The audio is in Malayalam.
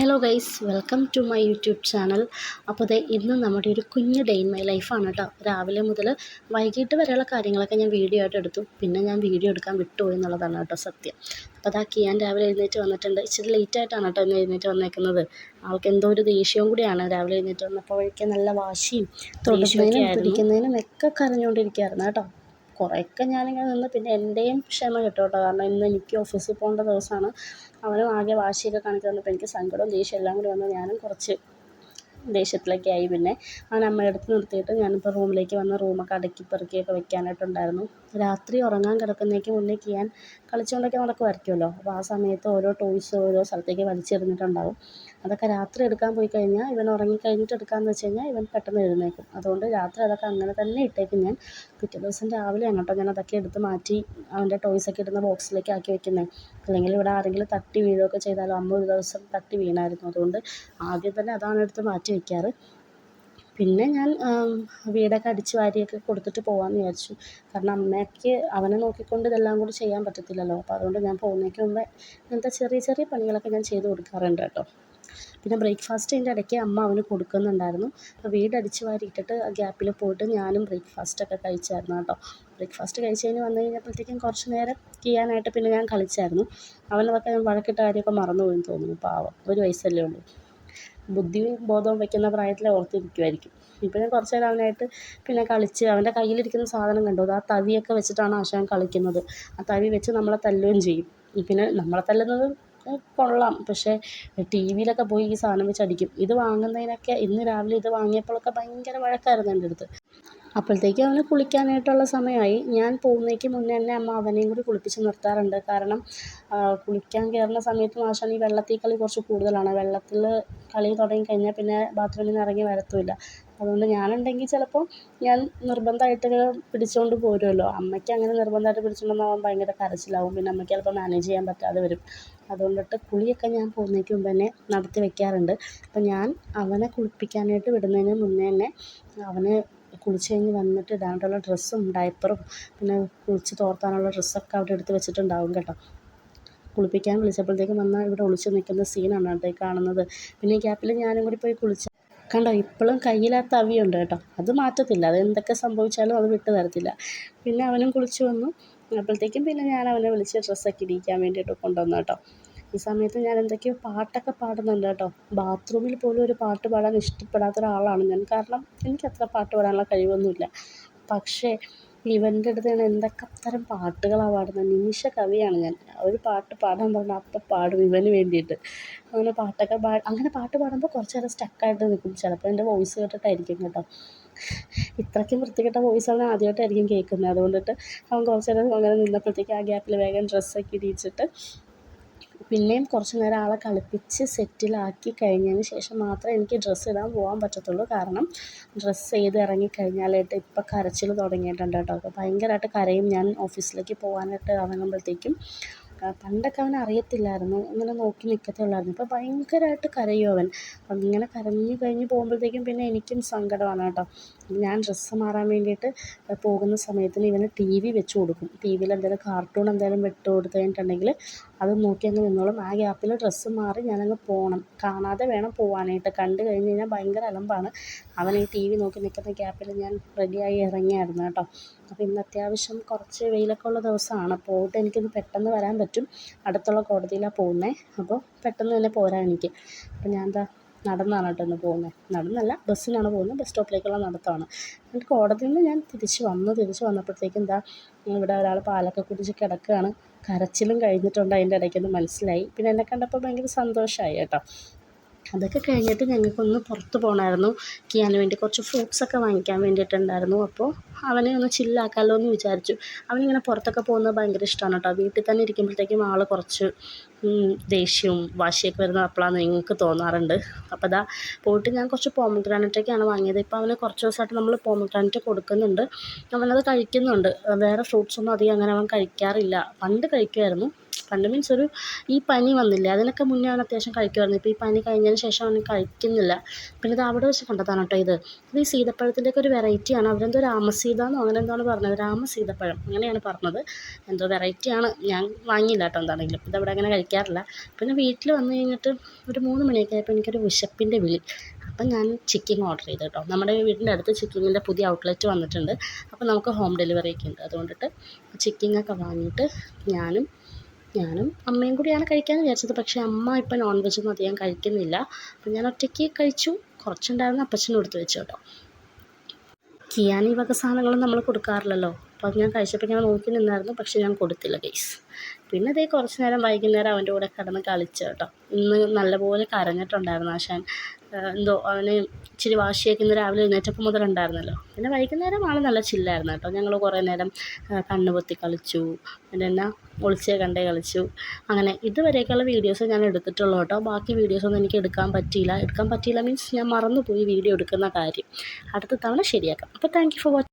Hello guys, welcome to my YouTube channel. അപ്പോൾ ഇന്ന് നമ്മുടെ ഒരു കുഞ്ഞ് ഡേ ഇൻ മൈ ലൈഫാണ് കേട്ടോ. രാവിലെ മുതൽ വൈകിട്ട് വരെയുള്ള കാര്യങ്ങളൊക്കെ ഞാൻ വീഡിയോ ആയിട്ട് എടുത്തു. പിന്നെ ഞാൻ വീഡിയോ എടുക്കാൻ വിട്ടുപോയി എന്നുള്ളതാണ് കേട്ടോ സത്യം. അപ്പോൾ കിയാൻ രാവിലെ എഴുന്നേറ്റ് വന്നിട്ടുണ്ട്. ഇച്ചിരി ലേറ്റായിട്ടാണ് കേട്ടോ ഇന്ന് എഴുന്നേറ്റ് വന്നേക്കുന്നത്. ആൾക്ക് എന്തോ ഒരു ദേഷ്യവും കൂടിയാണ്. രാവിലെ എഴുന്നേറ്റ് വന്നപ്പോഴേക്കും നല്ല വാശിയും തൊടുന്നതിനും പിടിക്കുന്നതിനും ഒക്കെ കരഞ്ഞുകൊണ്ടിരിക്കുകയായിരുന്നു കേട്ടോ. കുറേയൊക്കെ ഞാനിങ്ങനെ നിന്ന് പിന്നെ എൻ്റെയും ക്ഷമ കിട്ടും കേട്ടോ. കാരണം ഇന്ന് എനിക്ക് ഓഫീസിൽ പോകേണ്ട ദിവസമാണ്. അവനും ആകെ വാശിയൊക്കെ കാണിച്ച് തന്നപ്പോൾ എനിക്ക് സങ്കടവും ദേഷ്യം എല്ലാം കൂടി വന്ന് ഞാനും കുറച്ച് ദേഷ്യത്തിലൊക്കെ ആയി. പിന്നെ അവൻ അമ്മയുടെ അടുത്ത് നിർത്തിയിട്ട് ഞാനിപ്പോൾ റൂമിലേക്ക് വന്ന് റൂമൊക്കെ അടുക്കി പെറുക്കിയൊക്കെ വെക്കാനായിട്ടുണ്ടായിരുന്നു. രാത്രി ഉറങ്ങാൻ കിടക്കുന്നേക്ക് മുന്നേ കിയാൻ കളിച്ചുകൊണ്ടൊക്കെ നടക്കുമായിരിക്കുമല്ലോ. അപ്പോൾ ആ സമയത്ത് ഓരോ ടോയ്സ് ഓരോ സ്ഥലത്തേക്ക് വലിച്ചെറിഞ്ഞിട്ടുണ്ടാവും. അതൊക്കെ രാത്രി എടുക്കാൻ പോയി കഴിഞ്ഞാൽ ഇവൻ ഉറങ്ങിക്കഴിഞ്ഞിട്ട് എടുക്കാമെന്ന് വെച്ച് കഴിഞ്ഞാൽ ഇവൻ പെട്ടെന്ന് എഴുന്നേൽക്കും. അതുകൊണ്ട് രാത്രി അതൊക്കെ അങ്ങനെ തന്നെ ഇട്ടേക്കും ഞാൻ. പിറ്റേ ദിവസം രാവിലെയാണ് കേട്ടോ ഞാൻ അതൊക്കെ എടുത്ത് മാറ്റി അവൻ്റെ ടോയ്സൊക്കെ ഇടുന്ന ബോക്സിലേക്ക് ആക്കി വെക്കുന്നത്. അല്ലെങ്കിൽ ഇവിടെ ആരെങ്കിലും തട്ടി വീഴുകയൊക്കെ ചെയ്താലോ. അമ്മ ഒരു ദിവസം തട്ടി വീണായിരുന്നു. അതുകൊണ്ട് ആദ്യം തന്നെ അതാണ് എടുത്ത് മാറ്റി വയ്ക്കാറ്. പിന്നെ ഞാൻ വീടൊക്കെ അടിച്ച് വാരിയൊക്കെ കൊടുത്തിട്ട് പോകാമെന്ന് വിചാരിച്ചു. കാരണം അമ്മയ്ക്ക് അവനെ നോക്കിക്കൊണ്ട് ഇതെല്ലാം കൂടി ചെയ്യാൻ പറ്റത്തില്ലല്ലോ. അപ്പോൾ അതുകൊണ്ട് ഞാൻ പോകുന്നതിന് മുമ്പേ ഇങ്ങനത്തെ ചെറിയ ചെറിയ പണികളൊക്കെ ഞാൻ ചെയ്ത് കൊടുക്കാറുണ്ട് കേട്ടോ. പിന്നെ ബ്രേക്ക്ഫാസ്റ്റ് ഇടയ്ക്ക് അമ്മ അവന് കൊടുക്കുന്നുണ്ടായിരുന്നു. അപ്പോൾ വീട് അടിച്ച് വാരി ഇട്ടിട്ട് ഗ്യാപ്പിൽ പോയിട്ട് ഞാനും ബ്രേക്ക്ഫാസ്റ്റൊക്കെ കഴിച്ചായിരുന്നു കേട്ടോ. ബ്രേക്ക്ഫാസ്റ്റ് കഴിച്ച് കഴിഞ്ഞ് വന്നു കഴിഞ്ഞപ്പോഴത്തേക്കും കുറച്ച് നേരം ചെയ്യാനായിട്ട് പിന്നെ ഞാൻ കളിച്ചായിരുന്നു. അവനതൊക്കെ വഴക്കിട്ട കാര്യമൊക്കെ മറന്നുപോയെന്ന് തോന്നുന്നു. പാവം, 1 വയസ്സല്ലേ ഉള്ളൂ. ബുദ്ധിയും ബോധവും വയ്ക്കുന്ന പ്രായത്തിൽ ഓർത്തിരിക്കുമായിരിക്കും. ഇപ്പോൾ ഞാൻ കുറച്ച് നേരം അവനായിട്ട് പിന്നെ കളിച്ച് അവൻ്റെ കയ്യിലിരിക്കുന്ന സാധനം കണ്ടു. അത് ആ തവിയൊക്കെ വെച്ചിട്ടാണ് ആശാൻ കളിക്കുന്നത്. ആ തവി വെച്ച് നമ്മളെ തല്ലുകയും ചെയ്യും. പിന്നെ നമ്മളെ തല്ലുന്നത് കൊള്ളാം, പക്ഷേ ടി വിയിലൊക്കെ പോയി ഈ സാധനം വെച്ച് അടിക്കും. ഇത് വാങ്ങുന്നതിനൊക്കെ ഇന്ന് രാവിലെ ഇത് വാങ്ങിയപ്പോഴൊക്കെ ഭയങ്കര വഴക്കായിരുന്നു എൻ്റെ അടുത്ത്. അപ്പോഴത്തേക്കും അവന് കുളിക്കാനായിട്ടുള്ള സമയമായി. ഞാൻ പോകുന്നതിന് മുന്നേ തന്നെ അമ്മ അവനെയും കൂടി കുളിപ്പിച്ച് നിർത്താറുണ്ട്. കാരണം കുളിക്കാൻ കയറുന്ന സമയത്ത് ആശാൻ ഈ വെള്ളത്തിൽ കളി കുറച്ച് കൂടുതലാണ്. വെള്ളത്തിൽ കളി തുടങ്ങിക്കഴിഞ്ഞാൽ പിന്നെ ബാത്റൂമിൽ നിന്ന് ഇറങ്ങി വരത്തുമില്ല. അതുകൊണ്ട് ഞാനുണ്ടെങ്കിൽ ചിലപ്പോൾ ഞാൻ നിർബന്ധമായിട്ട് പിടിച്ചുകൊണ്ട് പോരുമല്ലോ. അമ്മയ്ക്ക് അങ്ങനെ നിർബന്ധമായിട്ട് പിടിച്ചുകൊണ്ട് പോകാൻ ഭയങ്കര കരച്ചിലാവും. പിന്നെ അമ്മയ്ക്ക് ചിലപ്പോൾ മാനേജ് ചെയ്യാൻ പറ്റാതെ വരും. അതുകൊണ്ടിട്ട് കുളിയൊക്കെ ഞാൻ പോകുന്നതിന് മുമ്പ് തന്നെ നടത്തി വയ്ക്കാറുണ്ട്. അപ്പോൾ ഞാൻ അവനെ കുളിപ്പിക്കാനായിട്ട് വിടുന്നതിന് മുന്നേ തന്നെ അവന് കുളിച്ച് കഴിഞ്ഞ് വന്നിട്ട് ഇടാനുള്ള ഡ്രസ്സും ഡയപ്പറും പിന്നെ കുളിച്ച് തോർത്താനുള്ള ഡ്രസ്സൊക്കെ അവിടെ എടുത്ത് വെച്ചിട്ടുണ്ടാവും കേട്ടോ. കുളിപ്പിക്കാൻ വിളിച്ചപ്പോഴത്തേക്കും വന്നാൽ ഇവിടെ ഒളിച്ച് നിൽക്കുന്ന സീനാണ് കേട്ടോ ഈ കാണുന്നത്. പിന്നെ ഈ ഗ്യാപ്പിൽ ഞാനും കൂടി പോയി കണ്ടോ, ഇപ്പോഴും കയ്യിൽ ആ തവിയുണ്ട് കേട്ടോ. അത് മാറ്റത്തില്ല. അത് എന്തൊക്കെ സംഭവിച്ചാലും അത് വിട്ട് തരത്തില്ല. പിന്നെ അവനും കുളിച്ച് വന്നു. അപ്പോഴത്തേക്കും പിന്നെ ഞാൻ അവനെ വിളിച്ച് ഡ്രസ്സൊക്കെ ഇടിക്കാൻ വേണ്ടിയിട്ട് കൊണ്ടുവന്നു കേട്ടോ. ഈ സമയത്ത് ഞാൻ എന്തൊക്കെയോ പാട്ടൊക്കെ പാടുന്നുണ്ട് കേട്ടോ. ബാത്റൂമിൽ പോലും ഒരു പാട്ട് പാടാൻ ഇഷ്ടപ്പെടാത്ത ഒരാളാണ് ഞാൻ. കാരണം എനിക്കത്ര പാട്ട് പാടാനുള്ള കഴിവൊന്നുമില്ല. പക്ഷേ ഇവൻ്റെ അടുത്ത് ഞാൻ എന്തൊക്കെ തരം പാട്ടുകളാണ് പാടുന്നത്. നിമിഷ കവിയാണ് ഞാൻ. ഒരു പാട്ട് പാടാൻ പറഞ്ഞാൽ അപ്പം പാടും ഇവന് വേണ്ടിയിട്ട്. അങ്ങനെ പാട്ടൊക്കെ അങ്ങനെ പാട്ട് പാടുമ്പോൾ കുറച്ച് നേരം സ്റ്റക്കായിട്ട് നിൽക്കും. ചിലപ്പോൾ എൻ്റെ വോയിസ് കേട്ടിട്ടായിരിക്കും കേട്ടോ. ഇത്രയ്ക്കും വൃത്തികെട്ട വോയിസ് അവൻ ആദ്യമായിട്ടായിരിക്കും കേൾക്കുന്നത്. അതുകൊണ്ടിട്ട് അവൻ കുറച്ച് നേരം അങ്ങനെ നിന്നപ്പോഴത്തേക്ക് ആ ഗ്യാപ്പിൽ വേഗം ഡ്രസ്സൊക്കെ ഇടിയിച്ചിട്ട് പിന്നെയും കുറച്ച് നേരം ആളെ കളിപ്പിച്ച് സെറ്റിലാക്കി കഴിഞ്ഞതിന് ശേഷം മാത്രമേ എനിക്ക് ഡ്രസ്സ് ഇടാൻ പോകാൻ പറ്റത്തുള്ളൂ. കാരണം ഡ്രസ്സ് ചെയ്ത് ഇറങ്ങിക്കഴിഞ്ഞാലായിട്ട് ഇപ്പം കരച്ചിൽ തുടങ്ങിയിട്ടുണ്ട് കേട്ടോ. അപ്പോൾ ഭയങ്കരമായിട്ട് കരയും. ഞാൻ ഓഫീസിലേക്ക് പോകാനായിട്ട് ഇറങ്ങുമ്പോഴത്തേക്കും പണ്ടൊക്കെ അവൻ അറിയത്തില്ലായിരുന്നു, ഇങ്ങനെ നോക്കി നിൽക്കത്തേ ഉള്ളായിരുന്നു. ഇപ്പോൾ ഭയങ്കരമായിട്ട് കരയും അവൻ. അങ്ങനെ കരഞ്ഞ് കഴിഞ്ഞ് പോകുമ്പോഴത്തേക്കും പിന്നെ എനിക്കും സങ്കടമാണ് കേട്ടോ. ഞാൻ ഡ്രസ്സ് മാറാൻ വേണ്ടിയിട്ട് പോകുന്ന സമയത്തിന് ഇവന് ടി വി വെച്ച് കൊടുക്കും. ടി വിയിൽ എന്തെങ്കിലും കാർട്ടൂൺ എന്തെങ്കിലും വിട്ട് കൊടുത്ത് കഴിഞ്ഞിട്ടുണ്ടെങ്കിൽ അത് നോക്കി അങ്ങ് നിന്നോളും. ആ ഗ്യാപ്പിൽ ഡ്രസ്സ് മാറി ഞാനങ്ങ് പോകണം. കാണാതെ വേണം പോകാനായിട്ട്. കണ്ടു കഴിഞ്ഞ് കഴിഞ്ഞാൽ ഭയങ്കര അലമ്പാണ്. അവൻ ഈ ടി വി നോക്കി നിൽക്കുന്ന ഗ്യാപ്പിൽ ഞാൻ റെഡിയായി ഇറങ്ങിയായിരുന്നു കേട്ടോ. അപ്പോൾ ഇന്ന് അത്യാവശ്യം കുറച്ച് വെയിലൊക്കെ ഉള്ള ദിവസമാണ്. പോയിട്ട് എനിക്കൊന്ന് പെട്ടെന്ന് വരാൻ പറ്റും. അടുത്തുള്ള കോടതിയിലാണ് പോകുന്നത്. അപ്പോൾ പെട്ടെന്ന് തന്നെ പോരാൻ എനിക്ക്. അപ്പോൾ ഞാൻ നടന്നാണ് കേട്ടോ ഇന്ന് പോകുന്നത്. നടന്നല്ല, ബസ്സിനാണ് പോകുന്നത്. ബസ് സ്റ്റോപ്പിലേക്കുള്ള നടത്തമാണ്. എന്നിട്ട് കോടതിയിൽ നിന്ന് ഞാൻ തിരിച്ച് വന്നപ്പോഴത്തേക്കും ഇവിടെ ഒരാൾ പാലൊക്കെ കുടിച്ച് കിടക്കുകയാണ്. കരച്ചിലും കഴിഞ്ഞിട്ടുണ്ട് അതിൻ്റെ ഇടയ്ക്കൊന്ന് മനസ്സിലായി. പിന്നെ എന്നെ കണ്ടപ്പോൾ ഭയങ്കര സന്തോഷമായി കേട്ടോ. അതൊക്കെ കഴിഞ്ഞിട്ട് ഞങ്ങൾക്കൊന്ന് പുറത്ത് പോകണമായിരുന്നു. കിയാന് വേണ്ടി കുറച്ച് ഫ്രൂട്ട്സൊക്കെ വാങ്ങിക്കാൻ വേണ്ടിയിട്ടുണ്ടായിരുന്നു. അപ്പോൾ അവനെ ഒന്ന് ചില്ലാക്കാമല്ലോ എന്ന് വിചാരിച്ചു. അവനിങ്ങനെ പുറത്തൊക്കെ പോകുന്നത് ഭയങ്കര ഇഷ്ടമാണ് കേട്ടോ. വീട്ടിൽ തന്നെ ഇരിക്കുമ്പോഴത്തേക്കും ആൾ കുറച്ച് ദേഷ്യവും വാശിയൊക്കെ വരുന്നത് അപ്പോഴാണ് നിങ്ങൾക്ക് തോന്നാറുണ്ട്. അപ്പോൾ പോയിട്ട് ഞാൻ കുറച്ച് പോമഗ്രാനൈറ്റൊക്കെയാണ് വാങ്ങിയത്. ഇപ്പോൾ അവന് കുറച്ച് ദിവസമായിട്ട് നമ്മൾ പോമഗ്രാനൈറ്റ് കൊടുക്കുന്നുണ്ട്. അവനത് കഴിക്കുന്നുണ്ട്. വേറെ ഫ്രൂട്ട്സൊന്നും അധികം അങ്ങനെ അവൻ കഴിക്കാറില്ല. പണ്ട് കഴിക്കുമായിരുന്നു. പണ്ട് മീൻസ് ഈ പനി വന്നില്ലേ അതിനൊക്കെ മുന്നേ അവൻ അത്യാവശ്യം കഴിക്കുമായിരുന്നു. ഇപ്പോൾ ഈ പനി കഴിഞ്ഞതിന് ശേഷം അവൻ കഴിക്കുന്നില്ല. പിന്നെ ഇത് അവിടെ വെച്ച് കണ്ടതാണ് കേട്ടോ ഇത് ഈ സീതപ്പഴത്തിൻ്റെയൊക്കെ ഒരു വെറൈറ്റിയാണ്. അവരെന്തോ രാമസീതാന്നോ അങ്ങനെ എന്താണ് പറഞ്ഞത്, രാമസീതപ്പഴം അങ്ങനെയാണ് പറഞ്ഞത്. എന്തോ വെറൈറ്റിയാണ്, ഞാൻ വാങ്ങിയില്ല കേട്ടോ. എന്താണെങ്കിലും ഇതവിടെ അങ്ങനെ കഴിക്കാറില്ല. പിന്നെ വീട്ടിൽ വന്നു കഴിഞ്ഞിട്ട് ഒരു 3 മണിയൊക്കെ ആയപ്പോൾ എനിക്കൊരു വിശപ്പിൻ്റെ വിളി. അപ്പം ഞാൻ ചിക്കിങ് ഓർഡർ ചെയ്തു കേട്ടോ. നമ്മുടെ വീടിൻ്റെ അടുത്ത് ചിക്കിങ്ങിൻ്റെ പുതിയ ഔട്ട്ലെറ്റ് വന്നിട്ടുണ്ട്. അപ്പോൾ നമുക്ക് ഹോം ഡെലിവറി ഒക്കെ ഉണ്ട്. അതുകൊണ്ടിട്ട് ചിക്കിങ്ങൊക്കെ വാങ്ങിയിട്ട് ഞാനും അമ്മയും കൂടിയാണ് കഴിക്കാമെന്ന് വിചാരിച്ചത്. പക്ഷേ അമ്മ ഇപ്പം നോൺ വെജൊന്നും അധികം കഴിക്കുന്നില്ല. അപ്പം ഞാൻ ഒറ്റയ്ക്ക് കഴിച്ചു. കുറച്ചുണ്ടായിരുന്നു അപ്പച്ചനും എടുത്ത് വെച്ചു കേട്ടോ. കിയാൻ ഈ വക സാധനങ്ങളും നമ്മൾ കൊടുക്കാറില്ലല്ലോ. അപ്പോൾ അത് ഞാൻ കഴിച്ചപ്പോൾ ഞാൻ നോക്കി നിന്നായിരുന്നു, പക്ഷേ ഞാൻ കൊടുത്തില്ല ഗൈസ്. പിന്നെ അതേ കുറച്ച് നേരം വൈകുന്നേരം അവൻ്റെ കൂടെ കിടന്ന് കളിച്ചു കേട്ടോ. ഇന്ന് നല്ലപോലെ കരഞ്ഞിട്ടുണ്ടായിരുന്നു ആശാൻ. എന്തോ അവന് ഇച്ചിരി വാശിയൊക്കെ ഇന്ന് രാവിലെ എഴുന്നേറ്റപ്പോൾ മുതലുണ്ടായിരുന്നല്ലോ. പിന്നെ വൈകുന്നേരം ആൾ നല്ല ചില്ലായിരുന്നു കേട്ടോ. ഞങ്ങൾ കുറേ നേരം കണ്ണുപൊത്തി കളിച്ചു, പിന്നെ എന്നാ ഒളിച്ചേ കണ്ടേ കളിച്ചു. അങ്ങനെ ഇതുവരെയൊക്കെയുള്ള വീഡിയോസ് ഞാൻ എടുത്തിട്ടുള്ളൂ കേട്ടോ. ബാക്കി വീഡിയോസൊന്നും എനിക്ക് എടുക്കാൻ പറ്റിയില്ല മീൻസ് ഞാൻ മറന്നുപോയി വീഡിയോ എടുക്കുന്ന കാര്യം. അടുത്ത തവണ ശരിയാക്കാം. അപ്പോൾ താങ്ക് യു ഫോർ വാച്ചിങ്.